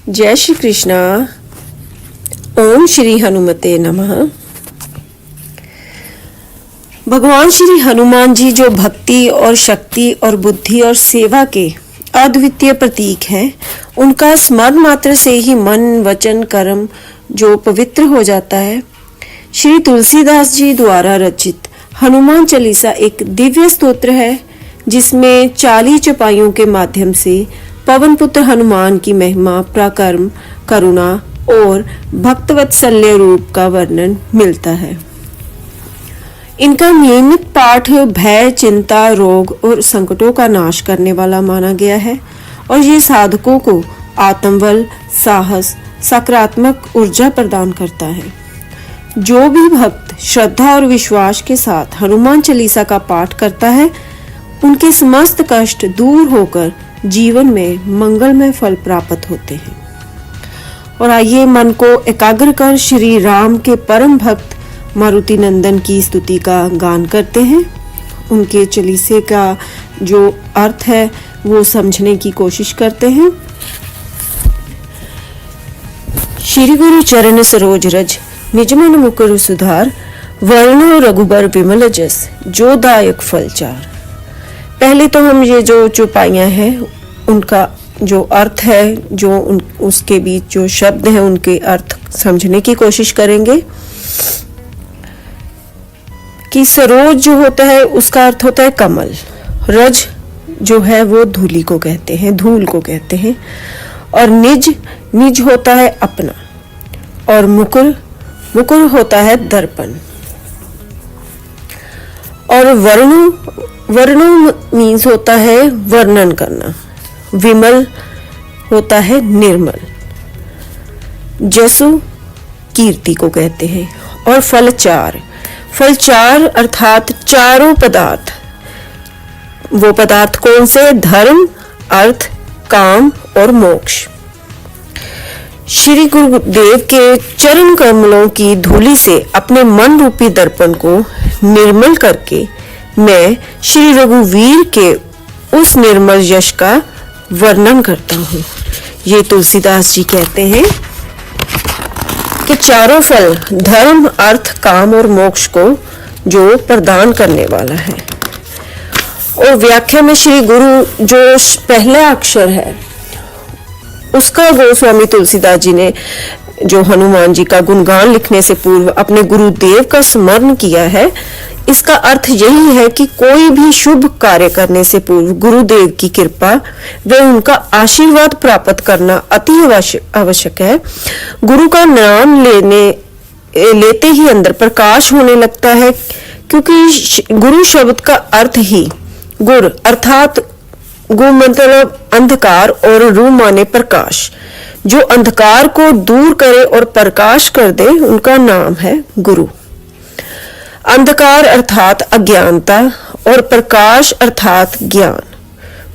जय श्री कृष्णा। ओम श्री हनुमते नमः। भगवान श्री हनुमान जी जो भक्ति और शक्ति और बुद्धि और सेवा के अद्वितीय प्रतीक हैं, उनका स्मरण मात्र से ही मन वचन कर्म जो पवित्र हो जाता है। श्री तुलसीदास जी द्वारा रचित हनुमान चालीसा एक दिव्य स्तोत्र है, जिसमें 40 चौपाइयों के माध्यम से पवन पुत्र हनुमान की महिमा, पराक्रम, करुणा और भक्तवत्सल्य रूप का वर्णन मिलता है। इनका नियमित पाठ भय, चिंता, रोग और संकटों का नाश करने वाला माना गया है और ये साधकों को आत्मबल, साहस, सकारात्मक ऊर्जा प्रदान करता है। जो भी भक्त श्रद्धा और विश्वास के साथ हनुमान चालीसा का पाठ करता है, उनके समस्त कष्ट दूर होकर जीवन में मंगलमय फल प्राप्त होते हैं। और आइए मन को एकाग्र कर श्री राम के परम भक्त मारुति नंदन की स्तुति का गान करते हैं। उनके चालीसे का जो अर्थ है वो समझने की कोशिश करते हैं। श्री गुरु चरण सरोज रज, निज मन मुकुर सुधार, वर्णो रघुबर विमल जस, जो दायक फल चार। पहले तो हम ये जो चौपाइयाँ हैं उनका जो अर्थ है, जो उसके बीच जो शब्द हैं उनके अर्थ समझने की कोशिश करेंगे। कि सरोज जो होता है उसका अर्थ होता है कमल, रज जो है वो धूली को कहते हैं, धूल को कहते हैं, और निज होता है अपना, और मुकुर होता है दर्पण, और वर्णो मीन्स होता है वर्णन करना, विमल होता है निर्मल, जसु कीर्ति को कहते हैं, और फल चार अर्थात चारों पदार्थ। वो पदार्थ कौन से? धर्म, अर्थ, काम और मोक्ष। श्री गुरुदेव के चरण कमलों की धूली से अपने मन रूपी दर्पण को निर्मल करके मैं श्री रघुवीर के उस निर्मल यश का वर्णन करता हूँ। ये तुलसीदास जी कहते हैं कि चारों फल धर्म, अर्थ, काम और मोक्ष को जो प्रदान करने वाला है। और व्याख्या में श्री गुरु जो पहला अक्षर है उसका गोस्वामी तुलसीदास जी ने जो हनुमान जी का गुणगान लिखने से पूर्व अपने गुरुदेव का स्मरण किया है। इसका अर्थ यही है कि कोई भी शुभ कार्य करने से पूर्व गुरुदेव की कृपा व उनका आशीर्वाद प्राप्त करना अति आवश्यक है। गुरु का नाम लेते ही अंदर प्रकाश होने लगता है, क्योंकि गुरु शब्द का अर्थ ही गुर अर्थात गु मतलब अंधकार और रू माने प्रकाश। जो अंधकार को दूर करे और प्रकाश कर दे उनका नाम है गुरु। अंधकार अर्थात अज्ञानता और प्रकाश अर्थात ज्ञान।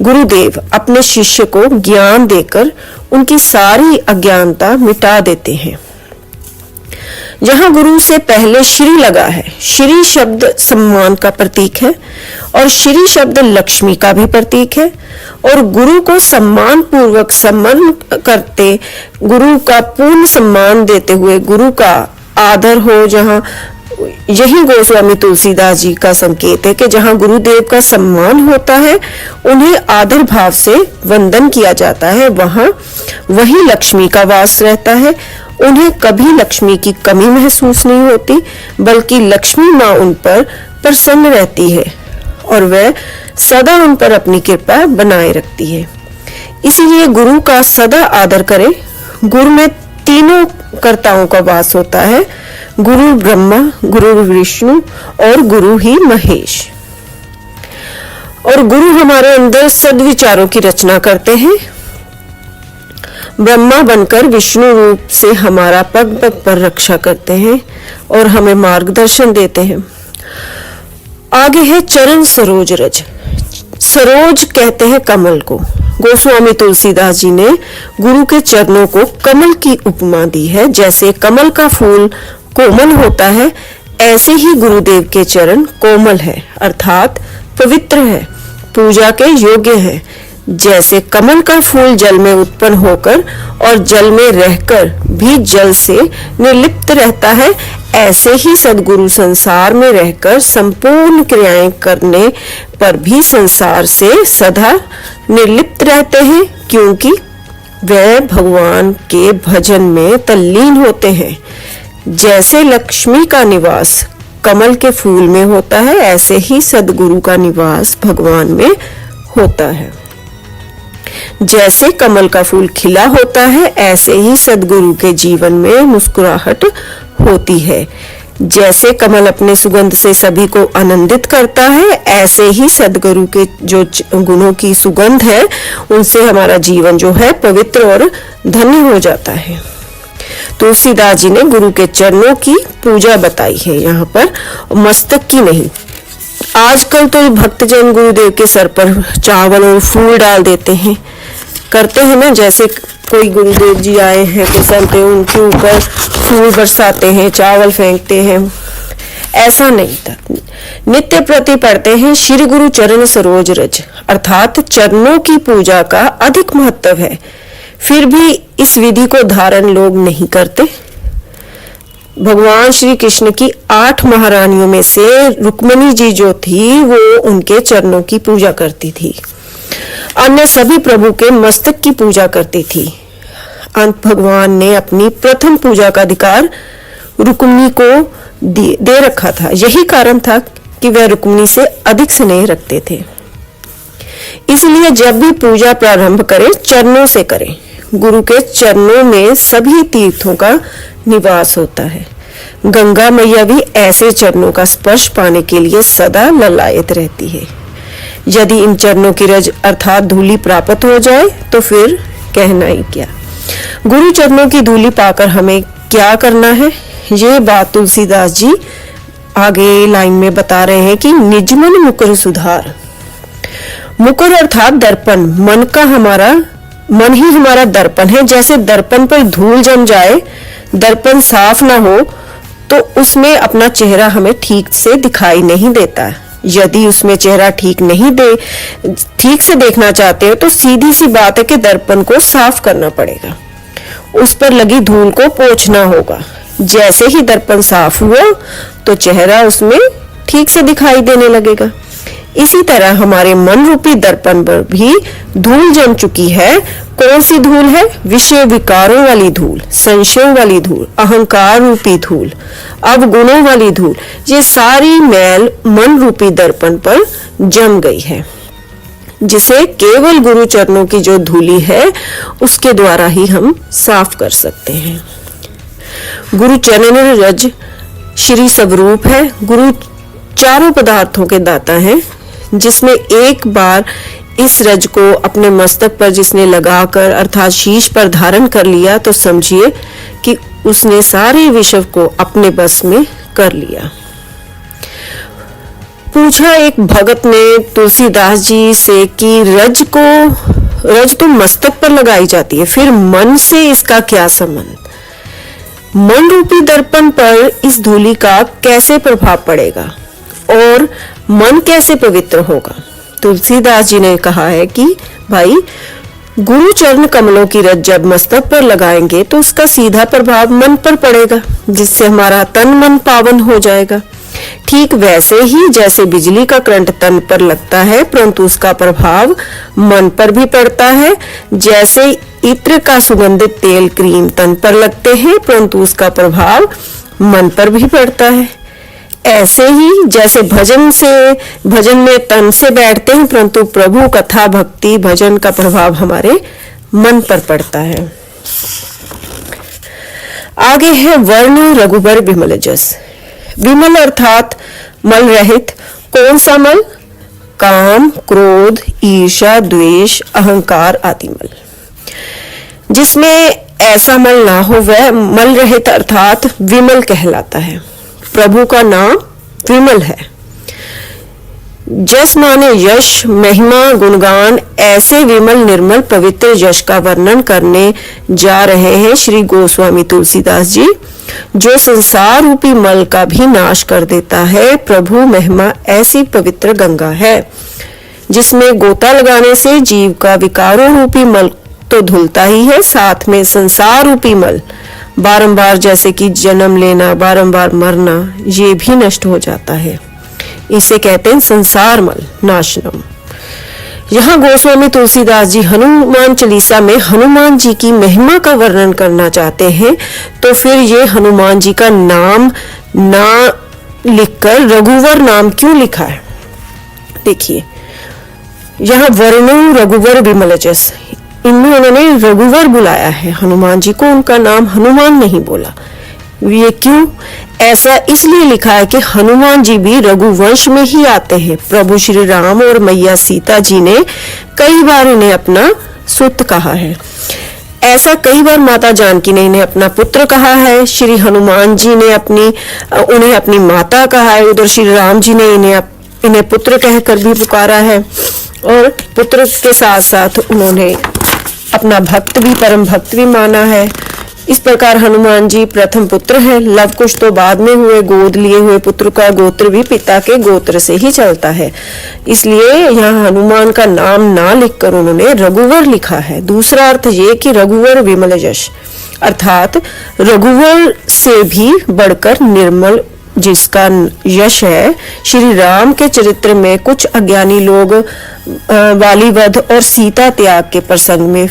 गुरुदेव अपने शिष्य को ज्ञान देकर उनकी सारी अज्ञानता मिटा देते हैं। जहां गुरु से पहले श्री लगा है, श्री शब्द सम्मान का प्रतीक है और श्री शब्द लक्ष्मी का भी प्रतीक है। और गुरु को सम्मान पूर्वक सम्मान करते, गुरु का पूर्ण सम्मान देते हुए गुरु का आदर हो, जहां यही गोस्वामी तुलसीदास जी का संकेत है कि जहां गुरुदेव का सम्मान होता है, उन्हें आदर भाव से वंदन किया जाता है, वही लक्ष्मी का वास रहता है। उन्हें कभी लक्ष्मी की कमी महसूस नहीं होती, बल्कि लक्ष्मी माँ उन पर प्रसन्न रहती है और वह सदा उन पर अपनी कृपा बनाए रखती है। इसलिए गुरु का सदा आदर करें। गुरु में तीनों कर्ताओं का वास होता है, गुरु ब्रह्मा, गुरु विष्णु और गुरु ही महेश। और गुरु हमारे अंदर सद्विचारों की रचना करते हैं। ब्रह्मा बनकर विष्णु रूप से हमारा पग पग पर रक्षा करते हैं और हमें मार्गदर्शन देते हैं। आगे है चरण सरोज रज। सरोज कहते हैं कमल को। गोस्वामी तुलसीदास जी ने गुरु के चरणों को कमल की उपमा दी है। जैसे कमल का फूल कोमल होता है, ऐसे ही गुरुदेव के चरण कोमल है, अर्थात पवित्र है, पूजा के योग्य है। जैसे कमल का फूल जल में उत्पन्न होकर और जल में रहकर भी जल से निर्लिप्त रहता है, ऐसे ही सद्गुरु संसार में रहकर संपूर्ण क्रियाएं करने पर भी संसार से सदा निर्लिप्त रहते हैं, क्योंकि वे भगवान के भजन में तल्लीन होते हैं। जैसे लक्ष्मी का निवास कमल के फूल में होता है, ऐसे ही सद्गुरु का निवास भगवान में होता है। जैसे कमल का फूल खिला होता है, ऐसे ही सद्गुरु के जीवन में मुस्कुराहट होती है। जैसे कमल अपने सुगंध से सभी को आनंदित करता है, ऐसे ही सद्गुरु के जो गुणों की सुगंध है उनसे हमारा जीवन जो है पवित्र और धन्य हो जाता है। तुलसीदास जी ने गुरु के चरणों की पूजा बताई है यहाँ पर, मस्तक की नहीं। आजकल तो भक्तजन गुरुदेव के सर पर चावल और फूल डाल देते हैं, करते हैं ना, जैसे कोई गुरुदेव जी आए हैं तो संत उनके ऊपर फूल बरसाते हैं, चावल फेंकते हैं। ऐसा नहीं था। नित्य प्रति पढ़ते हैं श्री गुरु चरण सरोज रज, अर्थात चरणों की पूजा का अधिक महत्व है। फिर भी इस विधि को धारण लोग नहीं करते। भगवान श्री कृष्ण की 8 महारानियों में से रुक्मिणी जी जो थी वो उनके चरणों की पूजा करती थी। अन्य सभी प्रभु के मस्तक की पूजा करती थी। अंत भगवान ने अपनी प्रथम पूजा का अधिकार रुक्मिणी को दे रखा था। यही कारण था कि वह रुक्मिणी से अधिक स्नेह रखते थे। इसलिए जब भी पूजा प्रारंभ करें चरणों से करें। गुरु के चरणों में सभी तीर्थों का निवास होता है। गंगा मैया भी ऐसे चरणों का स्पर्श पाने के लिए सदा ललायत रहती है। यदि इन चरणों की रज अर्थात धूली प्राप्त हो जाए तो फिर कहना ही क्या। गुरु चरणों की धूली पाकर हमें क्या करना है, ये बात तुलसीदास जी आगे लाइन में बता रहे हैं कि निजमन मुकुर सुधार। मुकुर अर्थात दर्पण, मन ही हमारा दर्पण है। जैसे दर्पण पर धूल जम जाए, दर्पण साफ ना हो तो उसमें अपना चेहरा हमें ठीक से दिखाई नहीं देता। यदि उसमें चेहरा ठीक से देखना चाहते हो तो सीधी सी बात है कि दर्पण को साफ करना पड़ेगा, उस पर लगी धूल को पोंछना होगा। जैसे ही दर्पण साफ हुआ तो चेहरा उसमें ठीक से दिखाई देने लगेगा। इसी तरह हमारे मन रूपी दर्पण पर भी धूल जम चुकी है। कौन सी धूल है? विषय विकारों वाली धूल, संशयों वाली धूल, अहंकार रूपी धूल, अवगुणों वाली धूल। ये सारी मैल मन रूपी दर्पण पर जम गई है, जिसे केवल गुरु चरणों की जो धूली है उसके द्वारा ही हम साफ कर सकते हैं। गुरु चरण रज श्री स्वरूप है। गुरु चारों पदार्थों के दाता हैं, जिसमें एक बार इस रज को अपने मस्तक पर जिसने लगाकर अर्थात शीश पर धारण कर लिया तो समझिए कि उसने सारे विश्व को अपने बस में कर लिया। पूछा एक भगत ने तुलसीदास जी से कि रज तो मस्तक पर लगाई जाती है, फिर मन से इसका क्या संबंध? मन रूपी दर्पण पर इस धूलि का कैसे प्रभाव पड़ेगा और मन कैसे पवित्र होगा? तुलसीदास जी ने कहा है कि भाई, गुरु चरण कमलों की रज जब मस्तक पर लगाएंगे तो उसका सीधा प्रभाव मन पर पड़ेगा, जिससे हमारा तन मन पावन हो जाएगा। ठीक वैसे ही जैसे बिजली का करंट तन पर लगता है परंतु उसका प्रभाव मन पर भी पड़ता है, जैसे इत्र का सुगंधित तेल क्रीम तन पर लगते हैं परंतु उसका प्रभाव मन पर भी पड़ता है। ऐसे ही जैसे भजन में तन से बैठते हैं परंतु प्रभु कथा भक्ति भजन का प्रभाव हमारे मन पर पड़ता है। आगे है वर्ण रघुबर विमल जस। विमल अर्थात मल रहित। कौन सा मल? काम, क्रोध, ईर्ष्या, द्वेष, अहंकार आदि मल। जिसमें ऐसा मल ना हो वह मल रहित अर्थात विमल कहलाता है। प्रभु का नाम विमल है। जस माने यश, महिमा, गुणगान। ऐसे विमल निर्मल पवित्र यश का वर्णन करने जा रहे हैं श्री गोस्वामी तुलसीदास जी, जो संसार रूपी मल का भी नाश कर देता है। प्रभु महिमा ऐसी पवित्र गंगा है। जिसमें गोता लगाने से जीव का विकारों रूपी मल तो धुलता ही है, साथ में संसार रूपी मल बारंबार, जैसे कि जन्म लेना, बारंबार मरना, ये भी नष्ट हो जाता है। इसे कहते हैं संसार मल नाशनम। यहाँ गोस्वामी तुलसीदास जी हनुमान चालीसा में हनुमान जी की महिमा का वर्णन करना चाहते हैं, तो फिर ये हनुमान जी का नाम ना लिखकर रघुवर नाम क्यों लिखा है? देखिए, यहाँ वर्णो रघुवर विमलजस, इनमें उन्होंने रघुवर बुलाया है हनुमान जी को, उनका नाम हनुमान नहीं बोला। ये क्यों? ऐसा इसलिए लिखा है कि हनुमान जी भी रघुवंश में ही आते हैं। प्रभु श्री राम और मैया सीता जी ने कई बार इन्हें अपना सुत कहा है। ऐसा कई बार माता जानकी ने इन्हें अपना पुत्र कहा है, श्री हनुमान जी ने उन्हें अपनी माता कहा है, उधर श्री राम जी ने इन्हें पुत्र कहकर भी पुकारा है, और पुत्र के साथ साथ उन्होंने अपना भक्त भी, परम भक्त भी माना है। इस प्रकार हनुमान जी प्रथम पुत्र हैं। लव कुश तो बाद में हुए, गोद लिए हुए पुत्र का गोत्र भी पिता के गोत्र से ही चलता है, इसलिए यहाँ हनुमान का नाम ना लिखकर उन्होंने रघुवर लिखा है। दूसरा अर्थ ये कि रघुवर विमल यश, अर्थात रघुवर से भी बढ़कर निर्मल जिसका यश है। श्री राम के चरित्र में कुछ अज्ञानी लोग वाली वध और सीता त्याग के प्रसंग में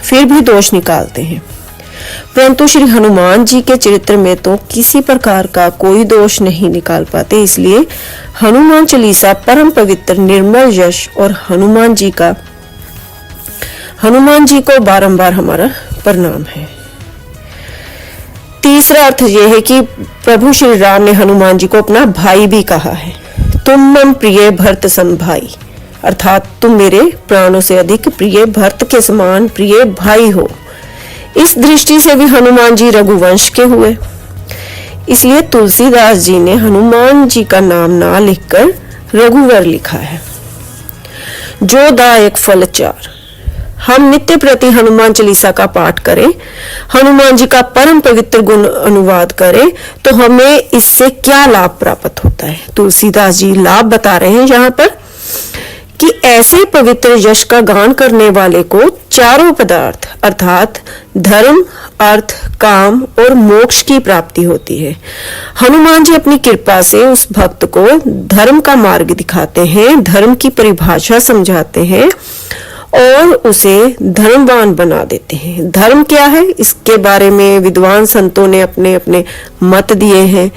फिर भी दोष निकालते हैं, परंतु श्री हनुमान जी के चरित्र में तो किसी प्रकार का कोई दोष नहीं निकाल पाते। इसलिए हनुमान चालीसा परम पवित्र निर्मल यश, और हनुमान जी को बारंबार हमारा प्रणाम है। तीसरा अर्थ यह है कि प्रभु श्री राम ने हनुमान जी को अपना भाई भी कहा है। तुम मम प्रिय भरत सम भाई, अर्थात तुम मेरे प्राणों से अधिक प्रिय भरत के समान प्रिय भाई हो। इस दृष्टि से भी हनुमान जी रघुवंश के हुए, इसलिए तुलसीदास जी ने हनुमान जी का नाम ना लिखकर रघुवर लिखा है। जो दायक फल चार, हम नित्य प्रति हनुमान चालीसा का पाठ करें, हनुमान जी का परम पवित्र गुण अनुवाद करें, तो हमें इससे क्या लाभ प्राप्त होता है? तुलसीदास जी लाभ बता रहे हैं यहाँ पर कि ऐसे पवित्र यश का गान करने वाले को चारों पदार्थ अर्थात धर्म, अर्थ, काम और मोक्ष की प्राप्ति होती है। हनुमान जी अपनी कृपा से उस भक्त को धर्म का मार्ग दिखाते हैं, धर्म की परिभाषा समझाते हैं और उसे धर्मवान बना देते हैं। धर्म क्या है, इसके बारे में विद्वान संतों ने अपने अपने मत दिए हैं,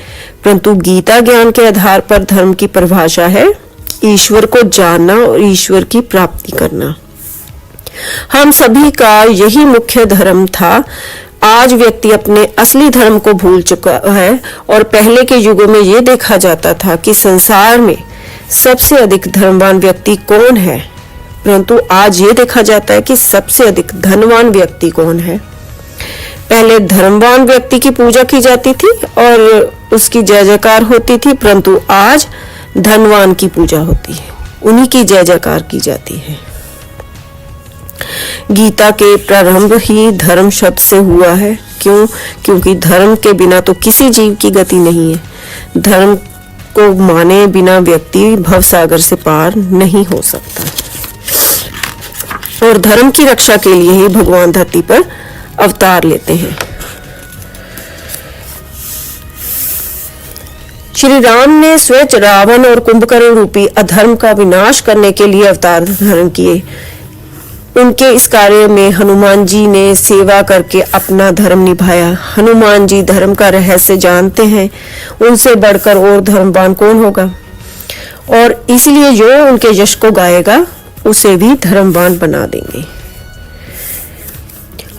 परंतु गीता ज्ञान के आधार पर धर्म की परिभाषा है ईश्वर को जानना और ईश्वर की प्राप्ति करना। हम सभी का यही मुख्य धर्म था। आज व्यक्ति अपने असली धर्म को भूल चुका है, और पहले के युगों में यह देखा जाता था कि संसार में सबसे अधिक धर्मवान व्यक्ति कौन है, परंतु आज ये देखा जाता है कि सबसे अधिक धनवान व्यक्ति कौन है। पहले धर्मवान व्यक्ति की पूजा की जाती थी और उसकी जय जयकार होती थी, परंतु आज धनवान की पूजा होती है, उन्हीं की जय जयकार की जाती है। गीता के प्रारंभ ही धर्म शब्द से हुआ है। क्यों? क्योंकि धर्म के बिना तो किसी जीव की गति नहीं है। धर्म को माने बिना व्यक्ति भवसागर से पार नहीं हो सकता, और धर्म की रक्षा के लिए ही भगवान धरती पर अवतार लेते हैं। श्री राम ने स्वयं रावण और कुंभकर्ण रूपी अधर्म का विनाश करने के लिए अवतार धारण किए। उनके इस कार्य में हनुमान जी ने सेवा करके अपना धर्म निभाया। हनुमान जी धर्म का रहस्य जानते हैं, उनसे बढ़कर और धर्मवान कौन होगा, और इसलिए जो उनके यश को गाएगा उसे भी धर्मवान बना देंगे।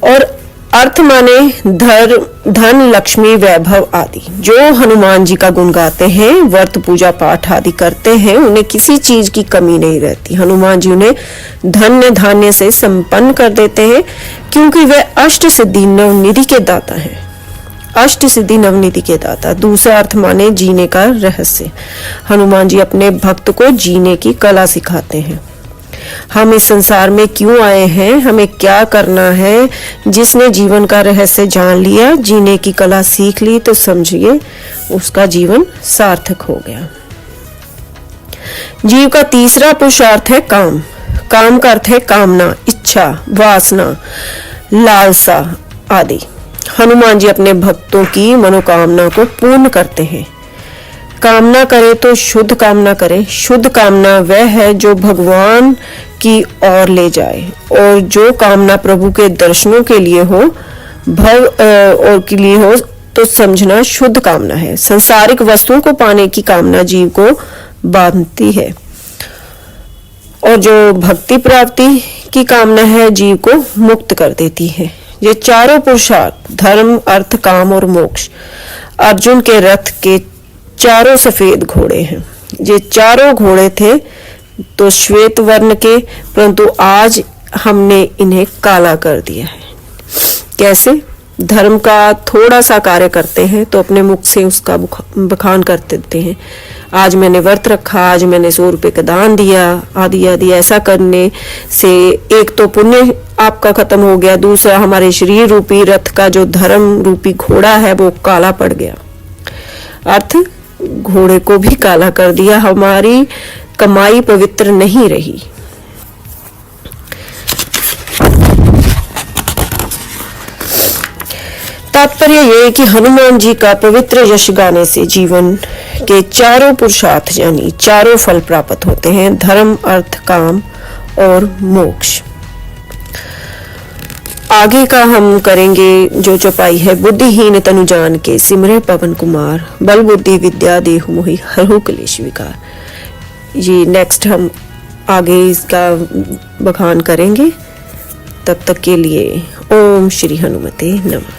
और अर्थ माने धन, लक्ष्मी, वैभव आदि। जो हनुमान जी का गुण गाते हैं, व्रत पूजा पाठ आदि करते हैं, उन्हें किसी चीज की कमी नहीं रहती। हनुमान जी उन्हें धन्य धान्य से संपन्न कर देते हैं, क्योंकि वे अष्ट सिद्धि नवनिधि के दाता हैं। अष्ट सिद्धि नवनिधि के दाता। दूसरा अर्थ माने जीने का रहस्य। हनुमान जी अपने भक्त को जीने की कला सिखाते हैं। हम इस संसार में क्यों आए हैं, हमें क्या करना है, जिसने जीवन का रहस्य जान लिया, जीने की कला सीख ली, तो समझिए उसका जीवन सार्थक हो गया। जीव का तीसरा पुरुषार्थ है काम। काम का अर्थ है कामना, इच्छा, वासना, लालसा आदि। हनुमान जी अपने भक्तों की मनोकामना को पूर्ण करते हैं। कामना करे तो शुद्ध कामना करे। शुद्ध कामना वह है जो भगवान की ओर ले जाए, और जो कामना प्रभु के दर्शनों के लिए हो, भव और के लिए हो, तो समझना शुद्ध कामना है। संसारिक वस्तुओं को पाने की कामना जीव को बांधती है, और जो भक्ति प्राप्ति की कामना है जीव को मुक्त कर देती है। ये चारों पुरुषार्थ धर्म, अर्थ, काम और मोक्ष अर्जुन के रथ के चारों सफेद घोड़े हैं। ये चारों घोड़े थे तो श्वेत वर्ण के, परंतु आज हमने इन्हें काला कर दिया है। कैसे? धर्म का थोड़ा सा कार्य करते हैं तो अपने मुख से उसका बखान कर देते हैं। आज मैंने व्रत रखा, आज मैंने 100 रुपए का दान दिया, आदि आदि। ऐसा करने से एक तो पुण्य आपका खत्म हो गया, दूसरा हमारे शरीर रूपी रथ का जो धर्म रूपी घोड़ा है वो काला पड़ गया। अर्थ घोड़े को भी काला कर दिया, हमारी कमाई पवित्र नहीं रही। तात्पर्य ये कि हनुमान जी का पवित्र यश गाने से जीवन के चारों पुरुषार्थ यानी चारों फल प्राप्त होते हैं, धर्म, अर्थ, काम और मोक्ष। आगे का हम करेंगे जो चौपाई है, बुद्धिहीन तनु जान के सिमरे पवन कुमार, बल बुद्धि विद्या देहु मोहि हरहु क्लेश विकार। ये नेक्स्ट हम आगे इसका बखान करेंगे। तब तक के लिए ओम श्री हनुमते नमः।